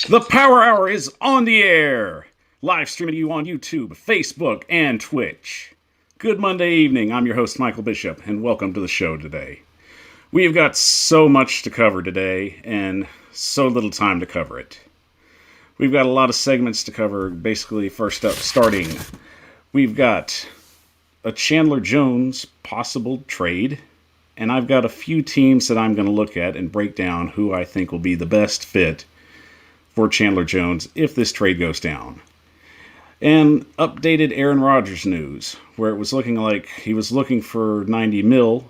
The Power Hour is on the air, live streaming to you on YouTube, Facebook, and Twitch. Good Monday evening. I'm your host, Michael Bishop, and welcome to the show today. We've got so much to cover today, and so little time to cover it. We've got a lot of segments to cover. Basically, first up, starting, we've got a Chandler Jones possible trade, and I've got a few teams that I'm going to look at and break down who I think will be the best fit for Chandler Jones if this trade goes down. And updated Aaron Rodgers news, where it was looking like he was looking for 90 mil.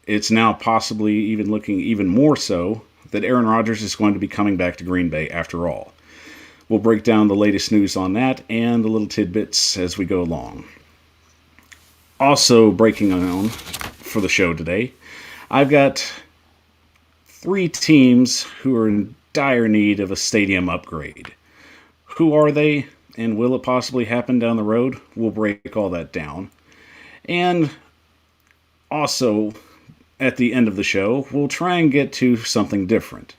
It's now possibly even looking even more so that Aaron Rodgers is going to be coming back to Green Bay after all. We'll break down the latest news on that and the little tidbits as we go along. Also breaking on for the show today, I've got 3 teams who are in dire need of a stadium upgrade. Who are they, and will it possibly happen down the road? We'll break all that down. And also, at the end of the show, we'll try and get to something different.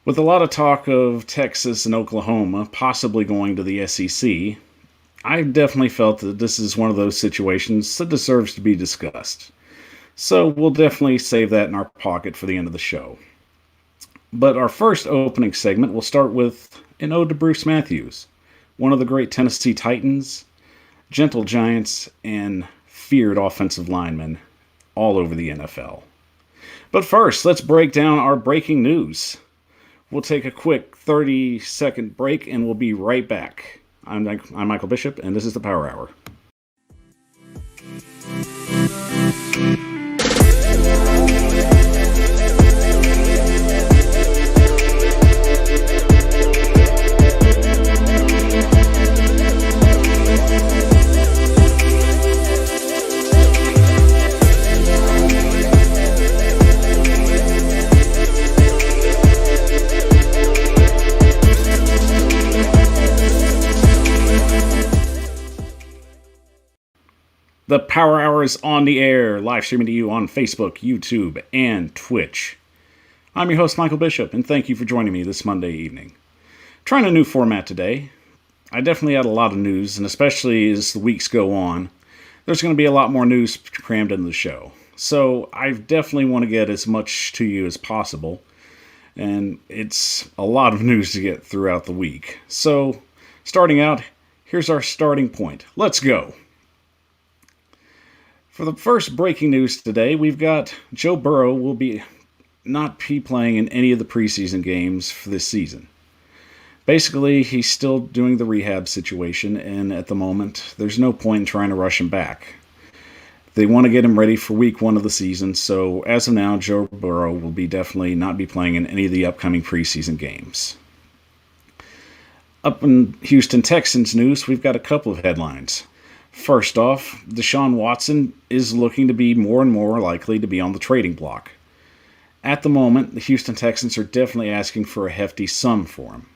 With a lot of talk of Texas and Oklahoma possibly going to the SEC, I definitely felt that this is one of those situations that deserves to be discussed. So we'll definitely save that in our pocket for the end of the show. But our first opening segment will start with an ode to Bruce Matthews, one of the great Tennessee Titans, gentle giants, and feared offensive linemen all over the NFL. But first, let's break down our breaking news. We'll take a quick 30-second break, and we'll be right back. I'm Michael Bishop, and this is the Power Hour. The Power Hour is on the air, live streaming to you on Facebook, YouTube, and Twitch. I'm your host, Michael Bishop, and thank you for joining me this Monday evening. Trying a new format today. I definitely had a lot of news, and especially as the weeks go on, there's going to be a lot more news crammed into the show. So I definitely want to get as much to you as possible, and it's a lot of news to get throughout the week. So, starting out, here's our starting point. Let's go! For the first breaking news today, we've got Joe Burrow will not be playing in any of the preseason games for this season. Basically, he's still doing the rehab situation, and at the moment, there's no point in trying to rush him back. They want to get him ready for week 1 of the season, so as of now, Joe Burrow will definitely not be playing in any of the upcoming preseason games. Up in Houston Texans news, we've got a couple of headlines. First off, Deshaun Watson is looking to be more and more likely to be on the trading block. At the moment, the Houston Texans are definitely asking for a hefty sum for him.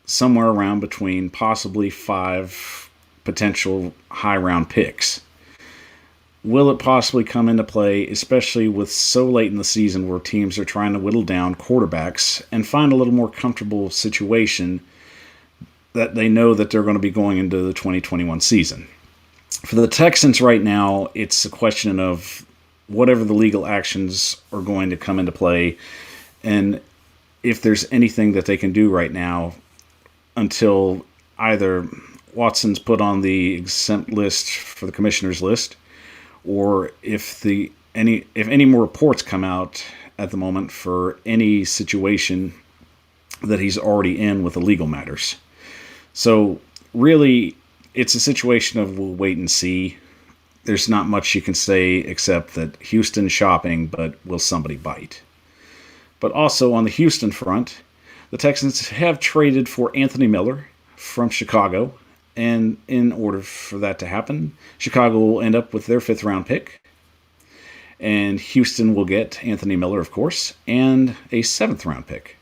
Somewhere around between possibly 5 potential high-round picks. Will it possibly come into play, especially with so late in the season where teams are trying to whittle down quarterbacks and find a little more comfortable situation that they know that they're going to be going into the 2021 season? For the Texans right now, it's a question of whatever the legal actions are going to come into play, and if there's anything that they can do right now until either Watson's put on the exempt list for the commissioner's list, or if any more reports come out at the moment for any situation that he's already in with the legal matters. So really, it's a situation of we'll wait and see. There's not much you can say except that Houston's shopping, but will somebody bite? But also on the Houston front, the Texans have traded for Anthony Miller from Chicago, and in order for that to happen, Chicago will end up with their 5th round pick, and Houston will get Anthony Miller, of course, and a 7th round pick.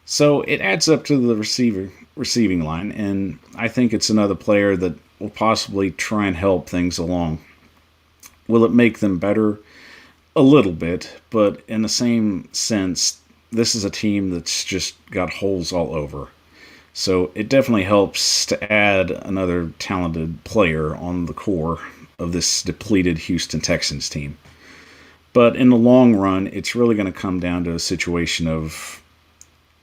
So it adds up to the receiving line, and I think it's another player that will possibly try and help things along. Will it make them better? A little bit, but in the same sense, this is a team that's just got holes all over. So it definitely helps to add another talented player on the core of this depleted Houston Texans team. But in the long run, it's really going to come down to a situation of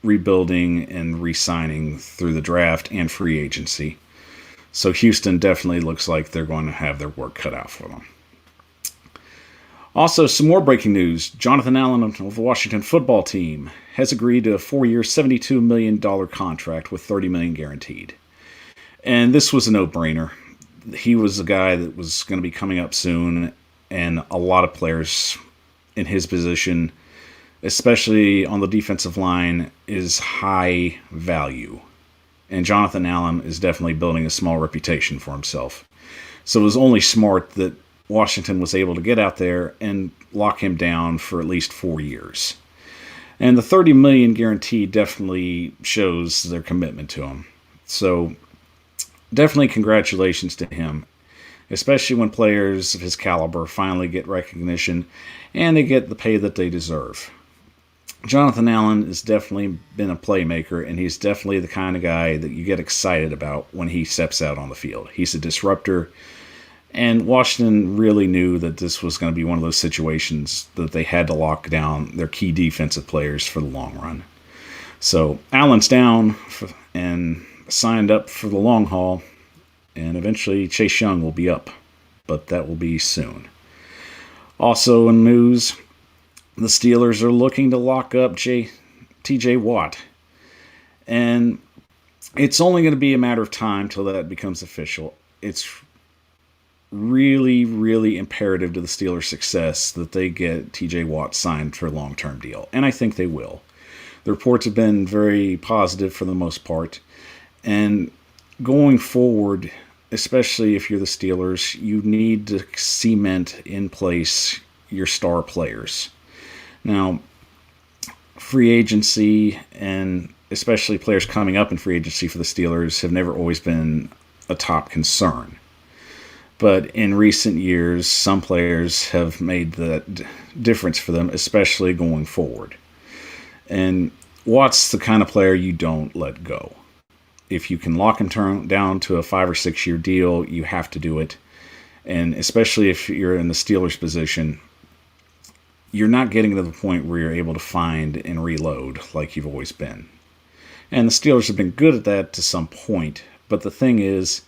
rebuilding and re-signing through the draft and free agency. So Houston definitely looks like they're going to have their work cut out for them. Also, some more breaking news. Jonathan Allen of the Washington football team has agreed to a 4-year, $72 million contract with $30 million guaranteed. And this was a no-brainer. He was a guy that was going to be coming up soon, and a lot of players in his position, especially on the defensive line, is high value. And Jonathan Allen is definitely building a small reputation for himself. So it was only smart that Washington was able to get out there and lock him down for at least 4 years. And the $30 million guarantee definitely shows their commitment to him. So definitely congratulations to him, especially when players of his caliber finally get recognition and they get the pay that they deserve. Jonathan Allen has definitely been a playmaker, and he's definitely the kind of guy that you get excited about when he steps out on the field. He's a disruptor, and Washington really knew that this was going to be one of those situations that they had to lock down their key defensive players for the long run. So Allen's down and signed up for the long haul, and eventually Chase Young will be up, but that will be soon. Also in news, the Steelers are looking to lock up TJ Watt, and it's only going to be a matter of time till that becomes official. It's really, really imperative to the Steelers' success that they get TJ Watt signed for a long-term deal, and I think they will. The reports have been very positive for the most part, and going forward, especially if you're the Steelers, you need to cement in place your star players. Now, free agency, and especially players coming up in free agency for the Steelers, have never always been a top concern. But in recent years, some players have made the difference for them, especially going forward. And Watt's the kind of player you don't let go. If you can lock him down to a 5 or 6 year deal, you have to do it. And especially if you're in the Steelers' position, you're not getting to the point where you're able to find and reload like you've always been. And the Steelers have been good at that to some point, but the thing is,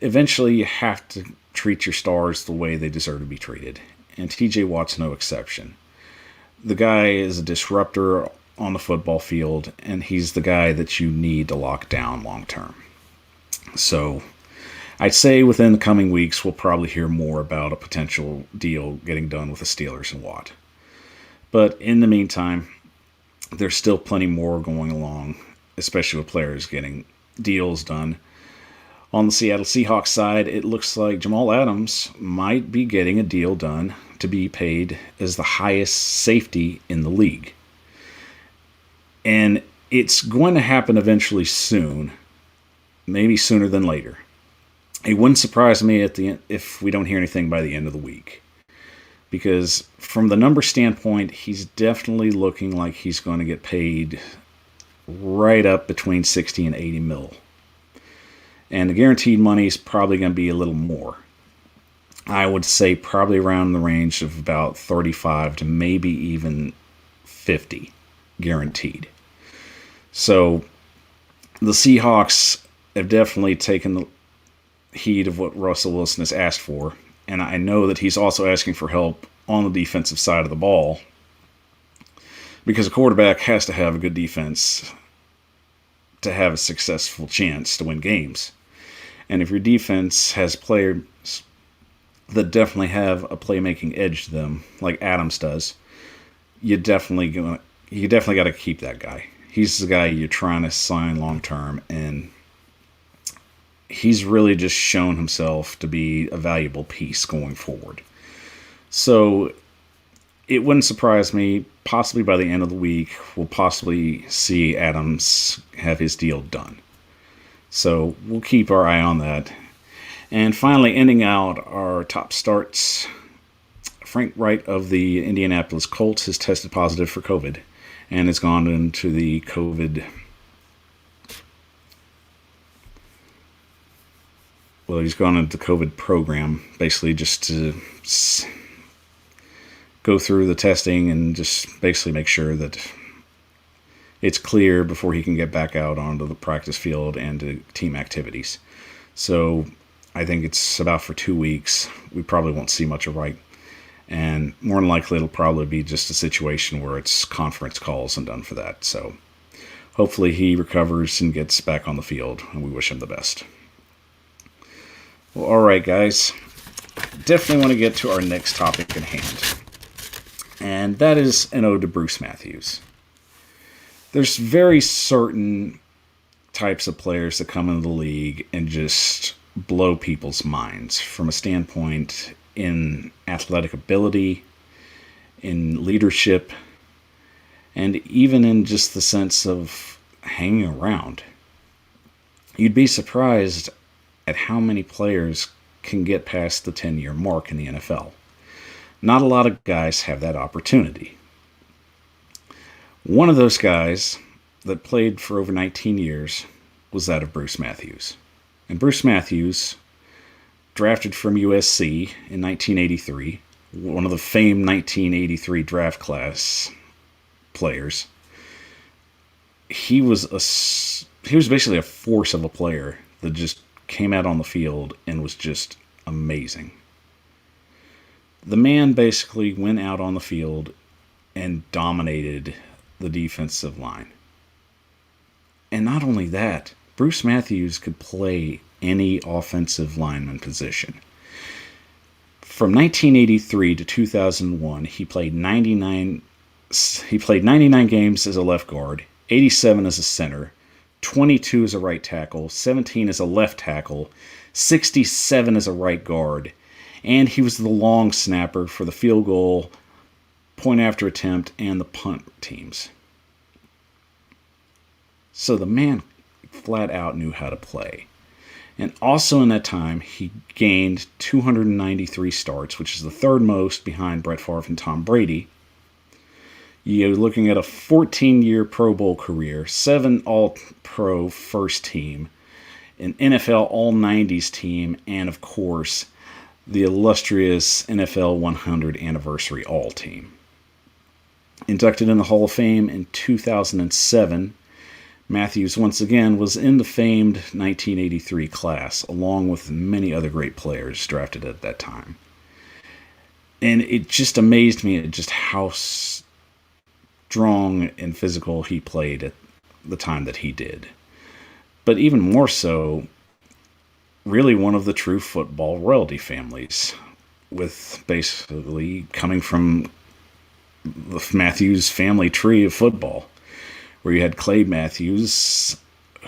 eventually you have to treat your stars the way they deserve to be treated. And TJ Watt's no exception. The guy is a disruptor on the football field, and he's the guy that you need to lock down long term. So I'd say within the coming weeks, we'll probably hear more about a potential deal getting done with the Steelers and Watt. But in the meantime, there's still plenty more going along, especially with players getting deals done. On the Seattle Seahawks side, it looks like Jamal Adams might be getting a deal done to be paid as the highest safety in the league. And it's going to happen eventually soon, maybe sooner than later. It wouldn't surprise me if we don't hear anything by the end of the week. Because from the number standpoint, he's definitely looking like he's going to get paid right up between 60 and 80 mil. And the guaranteed money is probably going to be a little more. I would say probably around the range of about 35 to maybe even 50 guaranteed. So the Seahawks have definitely taken the heed of what Russell Wilson has asked for. And I know that he's also asking for help on the defensive side of the ball, because a quarterback has to have a good defense to have a successful chance to win games. And if your defense has players that definitely have a playmaking edge to them, like Adams does, you definitely got to keep that guy. He's the guy you're trying to sign long term, and he's really just shown himself to be a valuable piece going forward. So it wouldn't surprise me, possibly by the end of the week, we'll possibly see Adams have his deal done. So we'll keep our eye on that. And finally, ending out our top starts, Frank Wright of the Indianapolis Colts has tested positive for COVID. and has gone into the COVID. Well, he's gone into the COVID program, basically just to go through the testing and just basically make sure that it's clear before he can get back out onto the practice field and to team activities. So I think it's about for 2 weeks. We probably won't see much of Wright. And more than likely, it'll probably be just a situation where it's conference calls and done for that. So hopefully he recovers and gets back on the field, and we wish him the best. Well, all right, guys. Definitely want to get to our next topic at hand. And that is an ode to Bruce Matthews. There's very certain types of players that come into the league and just blow people's minds from a standpoint in athletic ability, in leadership, and even in just the sense of hanging around. You'd be surprised at how many players can get past the 10-year mark in the NFL. Not a lot of guys have that opportunity. One of those guys that played for over 19 years was that of Bruce Matthews. And Bruce Matthews, drafted from USC in 1983, one of the famed 1983 draft class players. He was basically a force of a player that just came out on the field and was just amazing. The man basically went out on the field and dominated the defensive line. And not only that, Bruce Matthews could play any offensive lineman position. From 1983 to 2001, he played 99 games as a left guard, 87 as a center, 22 as a right tackle, 17 as a left tackle, 67 as a right guard, and he was the long snapper for the field goal, point after attempt, and the punt teams. So the man flat out knew how to play. And also in that time, he gained 293 starts, which is the third most behind Brett Favre and Tom Brady. You're looking at a 14-year Pro Bowl career, 7 All-Pro first team, an NFL All-90s team, and of course, the illustrious NFL 100 Anniversary All-Team. Inducted in the Hall of Fame in 2007, Matthews once again was in the famed 1983 class, along with many other great players drafted at that time. And it just amazed me at just how strong and physical he played at the time that he did. But even more so, really one of the true football royalty families, with basically coming from the Matthews family tree of football, where you had Clay Matthews,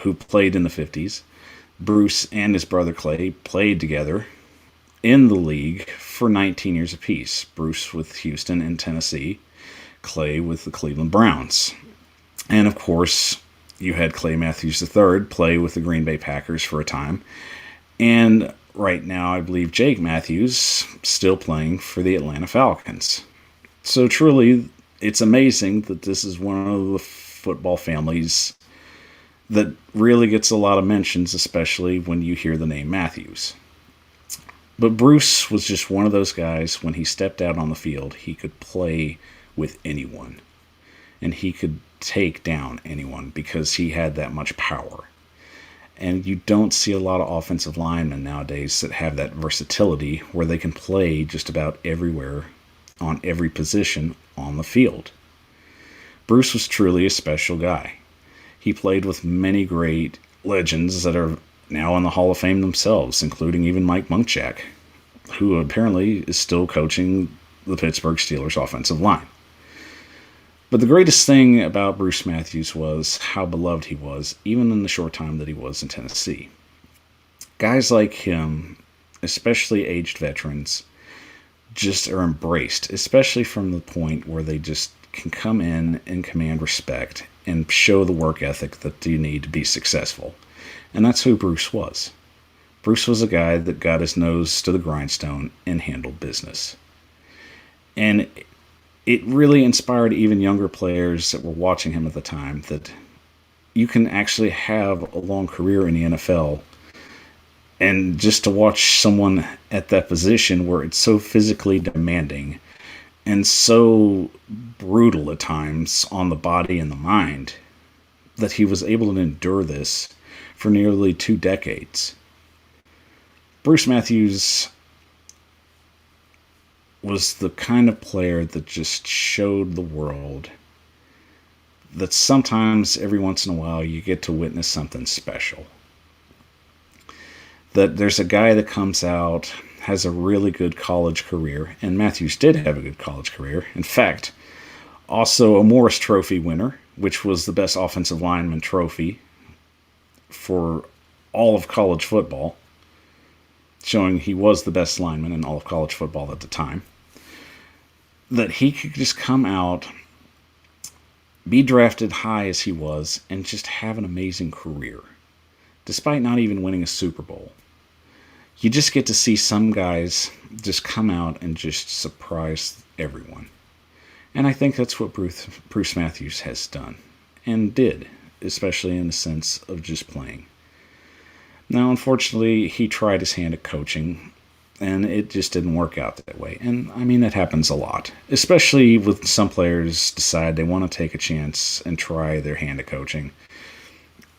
who played in the 50s. Bruce and his brother Clay played together in the league for 19 years apiece. Bruce with Houston and Tennessee, Clay with the Cleveland Browns. And of course, you had Clay Matthews III play with the Green Bay Packers for a time. And right now, I believe Jake Matthews still playing for the Atlanta Falcons. So truly, it's amazing that this is one of the football families that really gets a lot of mentions, especially when you hear the name Matthews. But Bruce was just one of those guys, when he stepped out on the field, he could play with anyone. And he could take down anyone because he had that much power. And you don't see a lot of offensive linemen nowadays that have that versatility where they can play just about everywhere on every position on the field. Bruce was truly a special guy. He played with many great legends that are now in the Hall of Fame themselves, including even Mike Munchak, who apparently is still coaching the Pittsburgh Steelers offensive line. But the greatest thing about Bruce Matthews was how beloved he was, even in the short time that he was in Tennessee. Guys like him, especially aged veterans, just are embraced, especially from the point where they just can come in and command respect and show the work ethic that you need to be successful. And that's who Bruce was. Bruce was a guy that got his nose to the grindstone and handled business. And it really inspired even younger players that were watching him at the time that you can actually have a long career in the NFL. And just to watch someone at that position where it's so physically demanding and so brutal at times on the body and the mind, that he was able to endure this for nearly 2 decades. Bruce Matthews was the kind of player that just showed the world that sometimes, every once in a while, you get to witness something special. That there's a guy that comes out, has a really good college career, and Matthews did have a good college career. In fact, also a Morris Trophy winner, which was the best offensive lineman trophy for all of college football, showing he was the best lineman in all of college football at the time. That he could just come out, be drafted high as he was, and just have an amazing career, despite not even winning a Super Bowl. You just get to see some guys just come out and just surprise everyone. And I think that's what Bruce Matthews has done, and did, especially in the sense of just playing. Now, unfortunately, he tried his hand at coaching, and it just didn't work out that way. And, I mean, that happens a lot, especially with some players decide they want to take a chance and try their hand at coaching.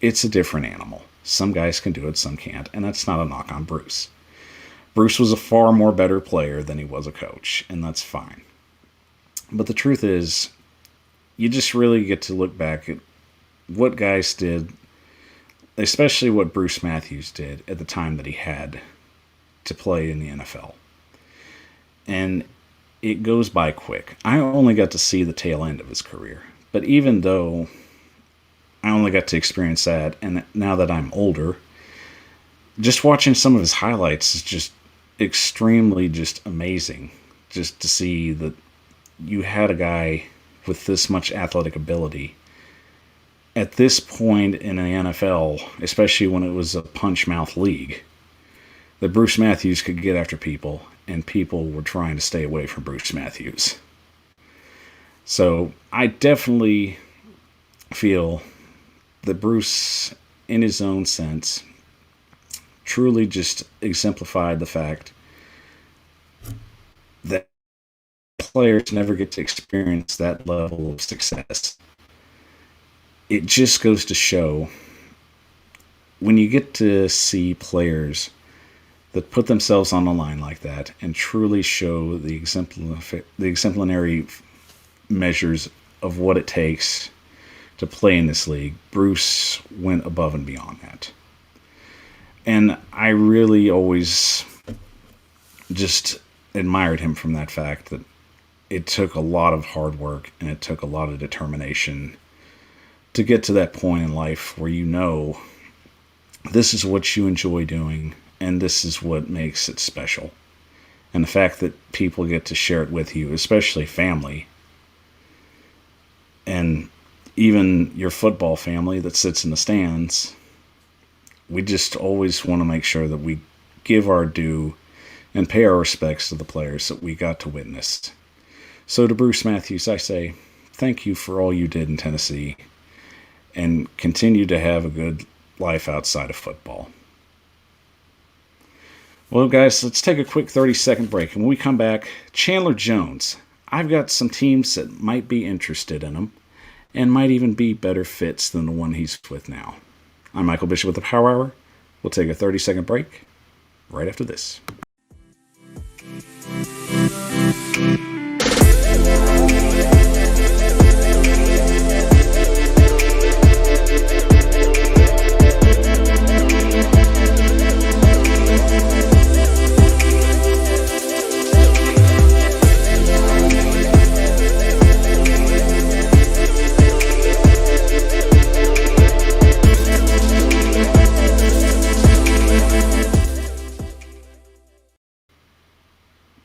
It's a different animal. Some guys can do it, some can't, and that's not a knock on Bruce. Bruce was a far more better player than he was a coach, and that's fine. But the truth is, you just really get to look back at what guys did, especially what Bruce Matthews did at the time that he had to play in the NFL. And it goes by quick. I only got to see the tail end of his career. But even though I only got to experience that, and now that I'm older, just watching some of his highlights is just extremely just amazing. Just to see that you had a guy with this much athletic ability at this point in the NFL, especially when it was a punch mouth league, that Bruce Matthews could get after people, and people were trying to stay away from Bruce Matthews. So I definitely feel that Bruce, in his own sense, truly just exemplified the fact that players never get to experience that level of success. It just goes to show, when you get to see players that put themselves on the line like that and truly show the exemplary measures of what it takes to play in this league, Bruce went above and beyond that. And I really always just admired him from that fact that it took a lot of hard work and it took a lot of determination to get to that point in life where you know this is what you enjoy doing and this is what makes it special. And the fact that people get to share it with you, especially family, and even your football family that sits in the stands, we just always want to make sure that we give our due and pay our respects to the players that we got to witness. So to Bruce Matthews, I say thank you for all you did in Tennessee, and continue to have a good life outside of football. Well, guys, let's take a quick 30-second break. And when we come back, Chandler Jones. I've got some teams that might be interested in him and might even be better fits than the one he's with now. I'm Michael Bishop with the Power Hour. We'll take a 30-second break right after this.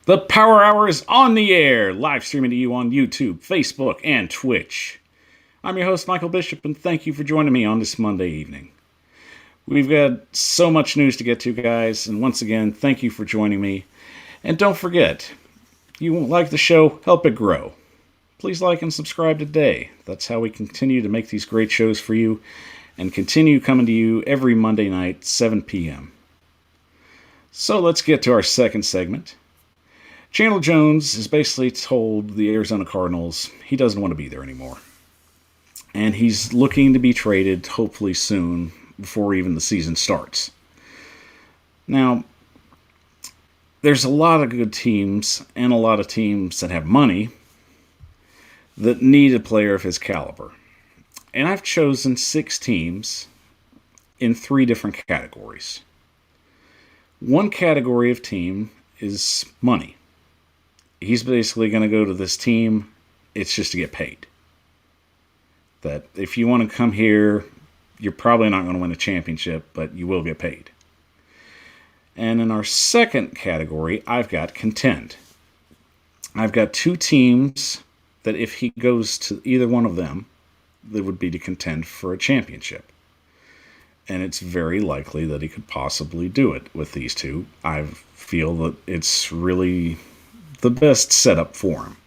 The Power Hour is on the air, live streaming to you on YouTube, Facebook, and Twitch. I'm your host, Michael Bishop, and thank you for joining me on this Monday evening. We've got so much news to get to, guys, and once again, thank you for joining me. And don't forget, if you like the show, help it grow. please like and subscribe today. That's how we continue to make these great shows for you and continue coming to you every Monday night, 7 p.m. So let's get to our second segment. Chandler Jones has basically told the Arizona Cardinals he doesn't want to be there anymore. And he's looking to be traded, hopefully soon, before even the season starts. Now, there's a lot of good teams and a lot of teams that have money that need a player of his caliber. And I've chosen 6 teams in 3 different categories. One category of team is money. He's basically going to go to this team, it's just to get paid. That if you want to come here, you're probably not going to win a championship, but you will get paid. And in our second category, I've got contend. I've got 2 teams that if he goes to either one of them, that would be to contend for a championship. And it's very likely that he could possibly do it with these 2. I feel that it's really the best setup for him.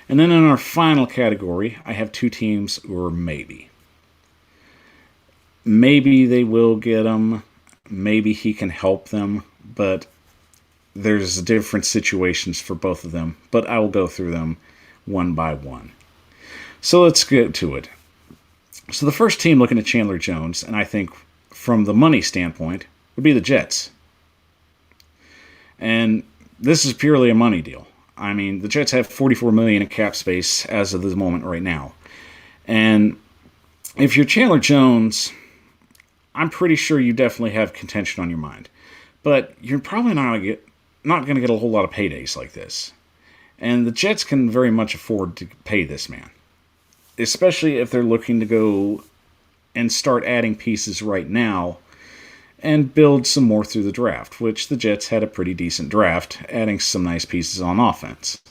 And then in our final category, I have 2 teams who are maybe. Maybe they will get him. Maybe he can help them. But there's different situations for both of them. But I will go through them one by one. So let's get to it. So the first team looking at Chandler Jones, and I think from the money standpoint, would be the Jets. And this is purely a money deal. I mean, the Jets have $44 million in cap space as of the moment right now. And if you're Chandler Jones, I'm pretty sure you definitely have contention on your mind. But you're probably not going to get a whole lot of paydays like this. And the Jets can very much afford to pay this man. Especially if they're looking to go and start adding pieces right now and build some more through the draft, which the Jets had a pretty decent draft, adding some nice pieces on offense.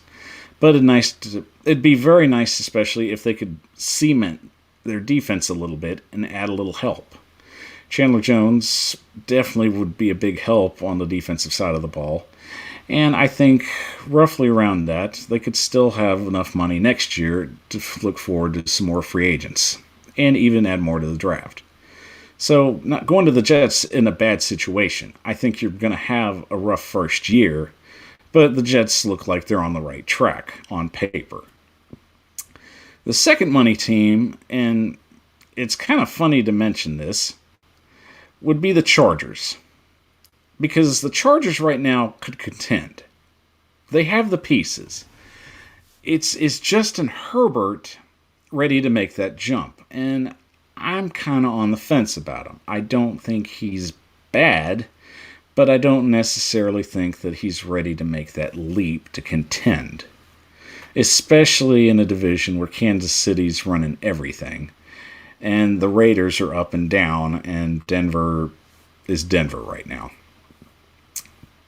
But it'd be very nice, especially if they could cement their defense a little bit and add a little help. Chandler Jones definitely would be a big help on the defensive side of the ball. And I think roughly around that, they could still have enough money next year to look forward to some more free agents and even add more to the draft. So not going to the Jets in a bad situation. I think you're going to have a rough first year, but the Jets look like they're on the right track on paper. The second money team, and it's kind of funny to mention this, would be the Chargers. Because the Chargers right now could contend. They have the pieces. Is Justin Herbert ready to make that jump? And I'm kind of on the fence about him. I don't think he's bad, but I don't necessarily think that he's ready to make that leap to contend. Especially in a division where Kansas City's running everything. And the Raiders are up and down, and Denver is Denver right now.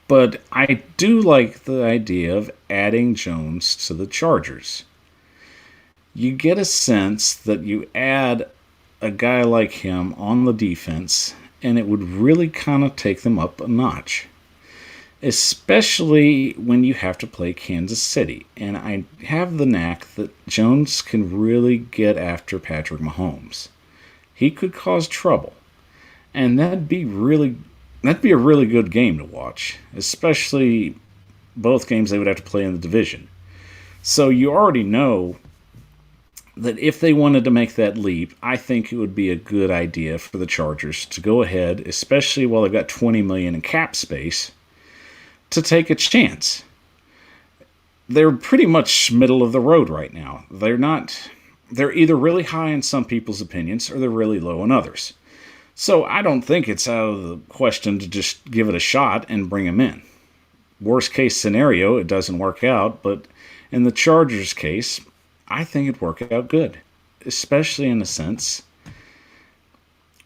But I do like the idea of adding Jones to the Chargers. You get a sense that you add a guy like him on the defense, and it would really kind of take them up a notch. Especially when you have to play Kansas City. And I have the knack that Jones can really get after Patrick Mahomes. He could cause trouble. And that'd be a really good game to watch, especially both games they would have to play in the division. So you already know that if they wanted to make that leap, I think it would be a good idea for the Chargers to go ahead, especially while they've got $20 million in cap space, to take a chance. They're pretty much middle of the road right now. They're either really high in some people's opinions or they're really low in others. So I don't think it's out of the question to just give it a shot and bring him in. Worst case scenario, it doesn't work out, but in the Chargers case, I think it'd work out good, especially in a sense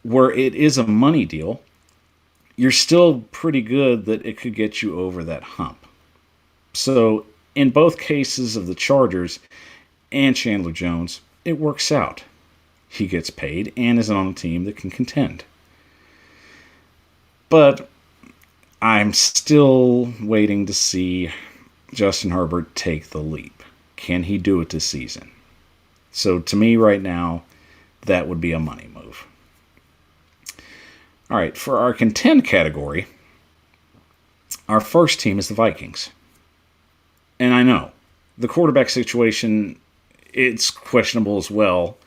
where it is a money deal. You're still pretty good that it could get you over that hump. So in both cases of the Chargers and Chandler Jones, it works out. He gets paid and is on a team that can contend. But I'm still waiting to see Justin Herbert take the leap. Can he do it this season? So to me right now, that would be a money move. All right, for our contend category, our first team is the Vikings. And I know, the quarterback situation, it's questionable as well.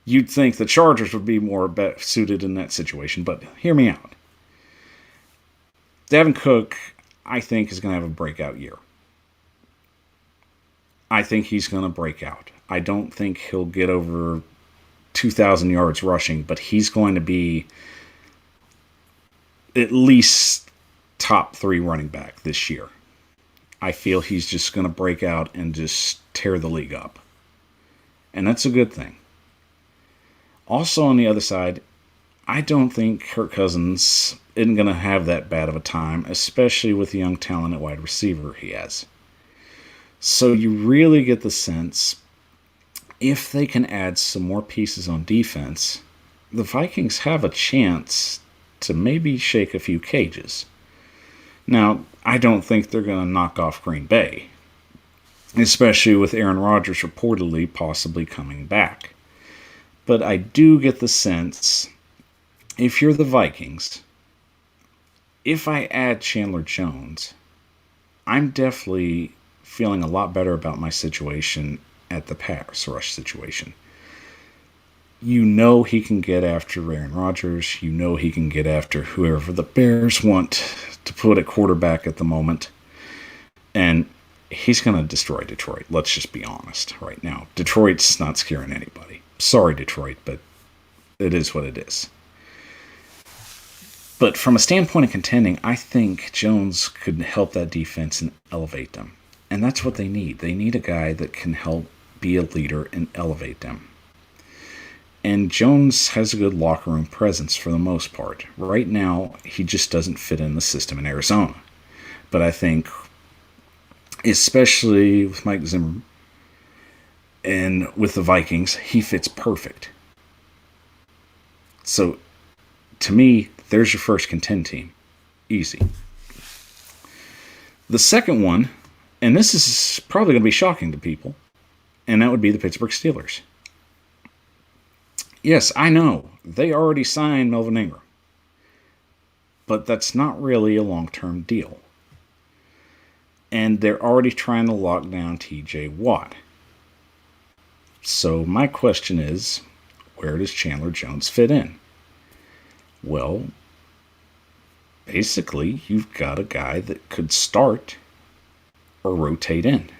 You'd think the Chargers would be more suited in that situation, but hear me out. Dalvin Cook, I think, is going to have a breakout year. I think he's going to break out. I don't think he'll get over 2,000 yards rushing, but he's going to be at least top 3 running back this year. I feel he's just going to break out and just tear the league up. And that's a good thing. Also on the other side, I don't think Kirk Cousins isn't going to have that bad of a time, especially with the young talent at wide receiver he has. So you really get the sense, if they can add some more pieces on defense, the Vikings have a chance to maybe shake a few cages. Now, I don't think they're going to knock off Green Bay, especially with Aaron Rodgers reportedly possibly coming back. But I do get the sense, if you're the Vikings, if I add Chandler Jones, I'm definitely feeling a lot better about my situation at the pass rush situation. You know he can get after Aaron Rodgers. You know he can get after whoever the Bears want to put at quarterback at the moment. And he's going to destroy Detroit. Let's just be honest right now. Detroit's not scaring anybody. Sorry, Detroit, but it is what it is. But from a standpoint of contending, I think Jones could help that defense and elevate them. And that's what they need. They need a guy that can help be a leader and elevate them. And Jones has a good locker room presence for the most part. Right now, he just doesn't fit in the system in Arizona. But I think, especially with Mike Zimmer and with the Vikings, he fits perfect. So, to me, there's your first contend team. Easy. The second one, and this is probably going to be shocking to people, and that would be the Pittsburgh Steelers. Yes, I know, they already signed Melvin Ingram, but that's not really a long-term deal. And they're already trying to lock down T.J. Watt. So my question is, where does Chandler Jones fit in? Well, basically, you've got a guy that could start or rotate in.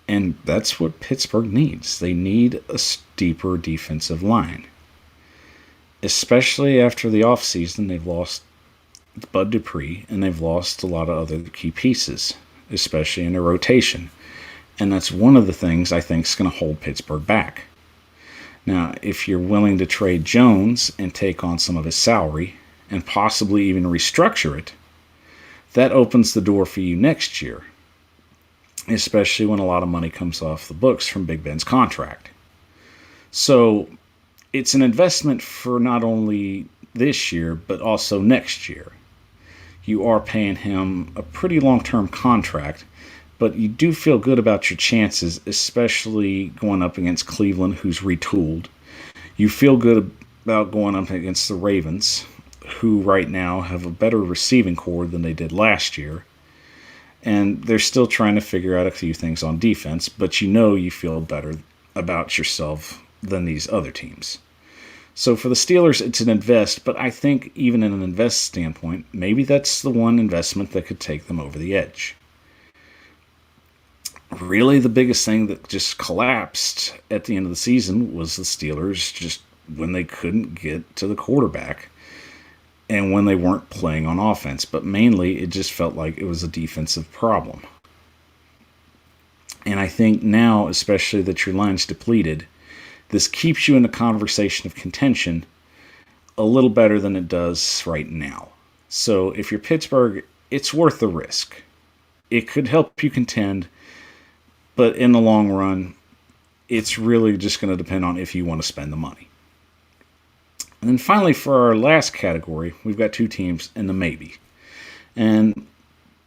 And that's what Pittsburgh needs. They need a deeper defensive line. Especially after the offseason, they've lost Bud Dupree and they've lost a lot of other key pieces, especially in their rotation. And that's one of the things I think is going to hold Pittsburgh back. Now, if you're willing to trade Jones and take on some of his salary and possibly even restructure it, that opens the door for you next year, especially when a lot of money comes off the books from Big Ben's contract. So it's an investment for not only this year, but also next year. You are paying him a pretty long-term contract, but you do feel good about your chances, especially going up against Cleveland, who's retooled. You feel good about going up against the Ravens, who right now have a better receiving core than they did last year. And they're still trying to figure out a few things on defense, but you know you feel better about yourself than these other teams. So for the Steelers, it's an invest, but I think even in an invest standpoint, maybe that's the one investment that could take them over the edge. Really, the biggest thing that just collapsed at the end of the season was the Steelers just when they couldn't get to the quarterback and when they weren't playing on offense. But mainly, it just felt like it was a defensive problem. And I think now, especially that your line's depleted, this keeps you in the conversation of contention a little better than it does right now. So if you're Pittsburgh, it's worth the risk. It could help you contend, but in the long run, it's really just going to depend on if you want to spend the money. And then finally, for our last category, we've got two teams in the maybe. And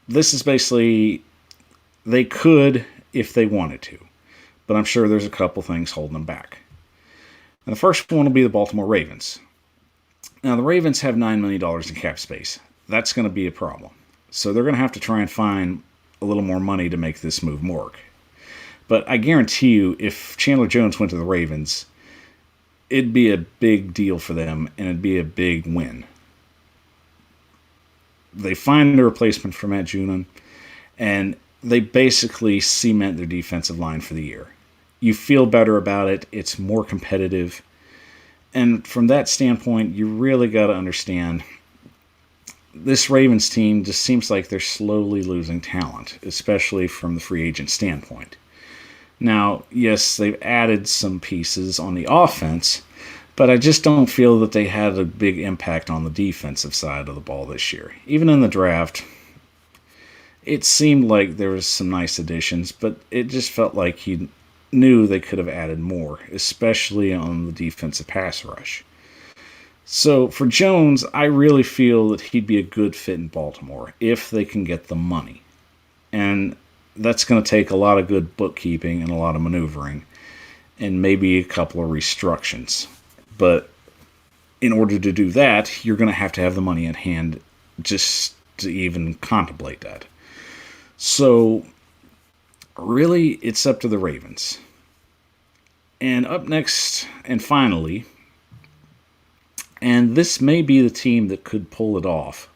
this is basically, they could if they wanted to. But I'm sure there's a couple things holding them back. And the first one will be the Baltimore Ravens. Now, the Ravens have $9 million in cap space. That's going to be a problem. So they're going to have to try and find a little more money to make this move work. But I guarantee you, if Chandler Jones went to the Ravens, it'd be a big deal for them, and it'd be a big win. They find a replacement for Matt Judon, and they basically cement their defensive line for the year. You feel better about it. It's more competitive. And from that standpoint, you really got to understand this Ravens team just seems like they're slowly losing talent, especially from the free agent standpoint. Now, yes, they've added some pieces on the offense, but I just don't feel that they had a big impact on the defensive side of the ball this year. Even in the draft, it seemed like there was some nice additions, but it just felt like he knew they could have added more, especially on the defensive pass rush. So for Jones, I really feel that he'd be a good fit in Baltimore if they can get the money. And that's going to take a lot of good bookkeeping and a lot of maneuvering and maybe a couple of restructions. But in order to do that, you're going to have the money in hand just to even contemplate that. So really, it's up to the Ravens. And up next, and finally, and this may be the team that could pull it off,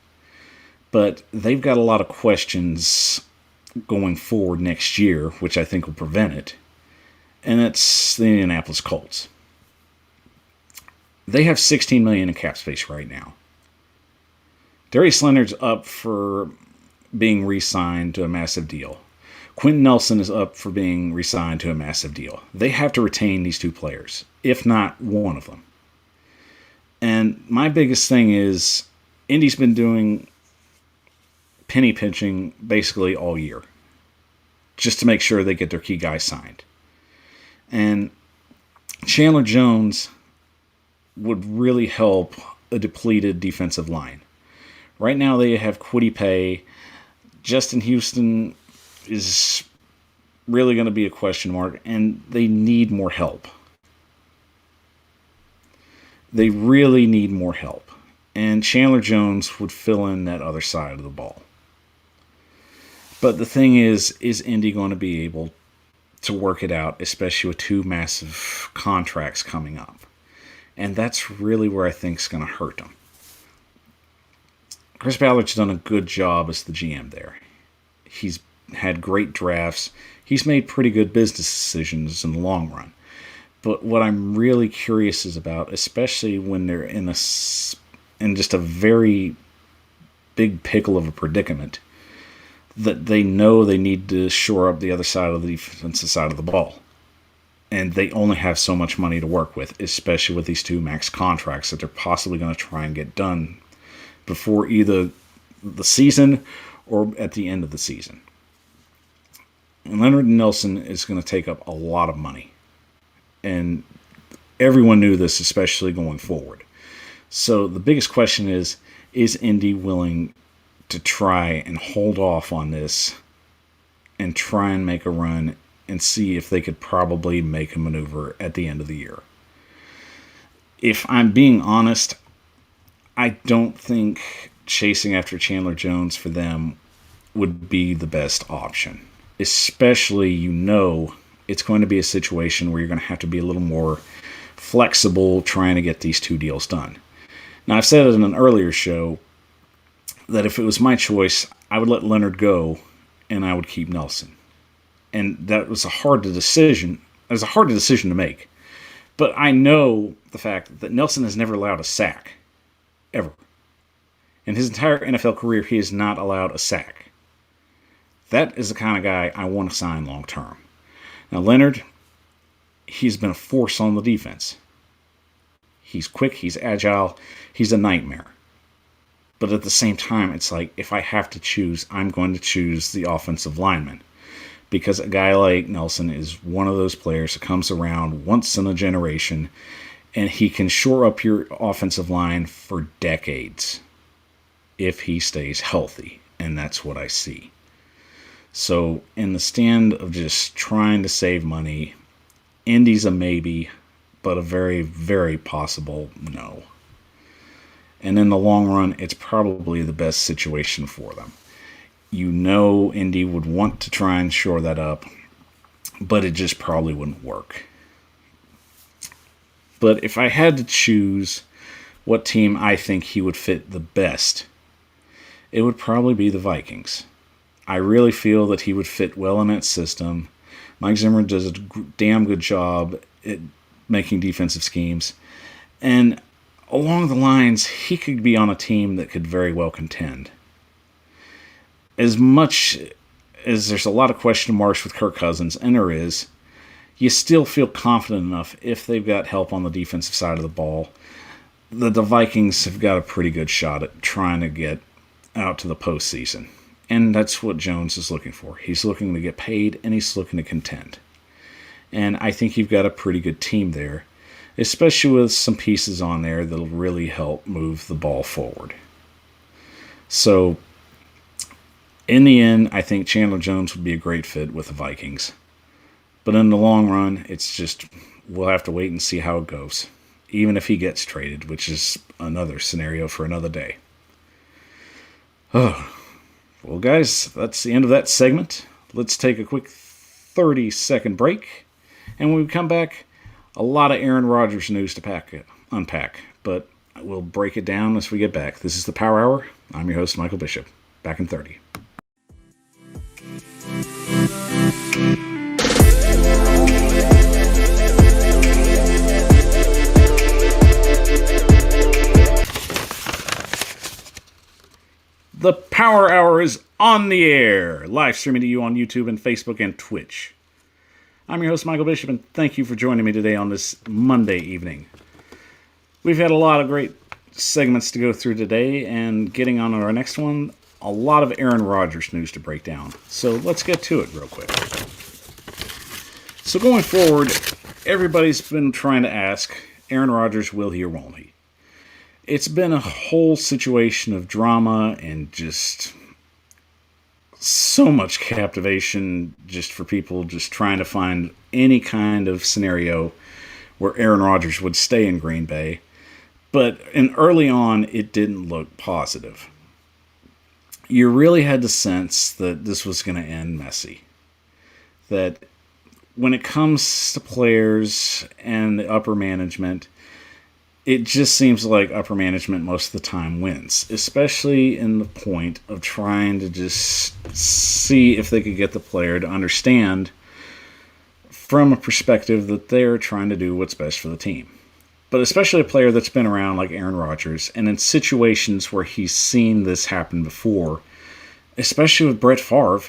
but they've got a lot of questions going forward next year, which I think will prevent it, and that's the Indianapolis Colts. They have $16 million in cap space right now. Darius Leonard's up for being re-signed to a massive deal. Quentin Nelson is up for being re-signed to a massive deal. They have to retain these two players, if not one of them. And my biggest thing is, Indy's been doing penny pinching basically all year, just to make sure they get their key guys signed. And Chandler Jones would really help a depleted defensive line. Right now they have Kwity Paye. Justin Houston is really going to be a question mark, and they need more help. They really need more help. And Chandler Jones would fill in that other side of the ball. But the thing is Indy going to be able to work it out, especially with two massive contracts coming up? And that's really where I think is going to hurt them. Chris Ballard's done a good job as the GM there. He's had great drafts. He's made pretty good business decisions in the long run. But what I'm really curious is about, especially when they're in just a very big pickle of a predicament, that they know they need to shore up the other side of the defensive side of the ball. And they only have so much money to work with, especially with these two max contracts that they're possibly going to try and get done before either the season or at the end of the season. And Leonard Nelson is going to take up a lot of money. And everyone knew this, especially going forward. So the biggest question is Indy willing to try and hold off on this and try and make a run and see if they could probably make a maneuver at the end of the year? If I'm being honest, I don't think chasing after Chandler Jones for them would be the best option. Especially, it's going to be a situation where you're going to have to be a little more flexible trying to get these two deals done. Now, I've said it in an earlier show that if it was my choice, I would let Leonard go and I would keep Nelson. And that was a hard decision. It was a hard decision to make. But I know the fact that Nelson has never allowed a sack. Ever. In his entire NFL career, he has not allowed a sack. That is the kind of guy I want to sign long term. Now, Leonard, he's been a force on the defense. He's quick, he's agile, he's a nightmare. But at the same time, it's like, if I have to choose, I'm going to choose the offensive lineman. Because a guy like Nelson is one of those players that comes around once in a generation, and he can shore up your offensive line for decades if he stays healthy. And that's what I see. So, in the stand of just trying to save money, Indy's a maybe, but a very, very possible no. And in the long run, it's probably the best situation for them. You know, Indy would want to try and shore that up, but it just probably wouldn't work. But if I had to choose what team I think he would fit the best, it would probably be the Vikings. I really feel that he would fit well in that system. Mike Zimmer does a damn good job at making defensive schemes. And along the lines, he could be on a team that could very well contend. As much as there's a lot of question marks with Kirk Cousins, and there is, you still feel confident enough if they've got help on the defensive side of the ball that the Vikings have got a pretty good shot at trying to get out to the postseason. And that's what Jones is looking for. He's looking to get paid, and he's looking to contend. And I think you've got a pretty good team there, especially with some pieces on there that'll really help move the ball forward. So, in the end, I think Chandler Jones would be a great fit with the Vikings. But in the long run, it's just, we'll have to wait and see how it goes. Even if he gets traded, which is another scenario for another day. Oh. Well, guys, that's the end of that segment. Let's take a quick 30-second break. And when we come back, a lot of Aaron Rodgers news to unpack. But we'll break it down as we get back. This is the Power Hour. I'm your host, Michael Bishop. Back in 30. The Power Hour is on the air, live streaming to you on YouTube and Facebook and Twitch. I'm your host, Michael Bishop, and thank you for joining me today on this Monday evening. We've had a lot of great segments to go through today, and getting on to our next one, a lot of Aaron Rodgers news to break down. So let's get to it real quick. So going forward, everybody's been trying to ask, Aaron Rodgers, will he or won't he? It's been a whole situation of drama and just so much captivation just for people just trying to find any kind of scenario where Aaron Rodgers would stay in Green Bay. But early on, it didn't look positive. You really had the sense that this was going to end messy. That when it comes to players and the upper management, it just seems like upper management most of the time wins, especially in the point of trying to just see if they could get the player to understand from a perspective that they're trying to do what's best for the team. But especially a player that's been around like Aaron Rodgers, and in situations where he's seen this happen before, especially with Brett Favre,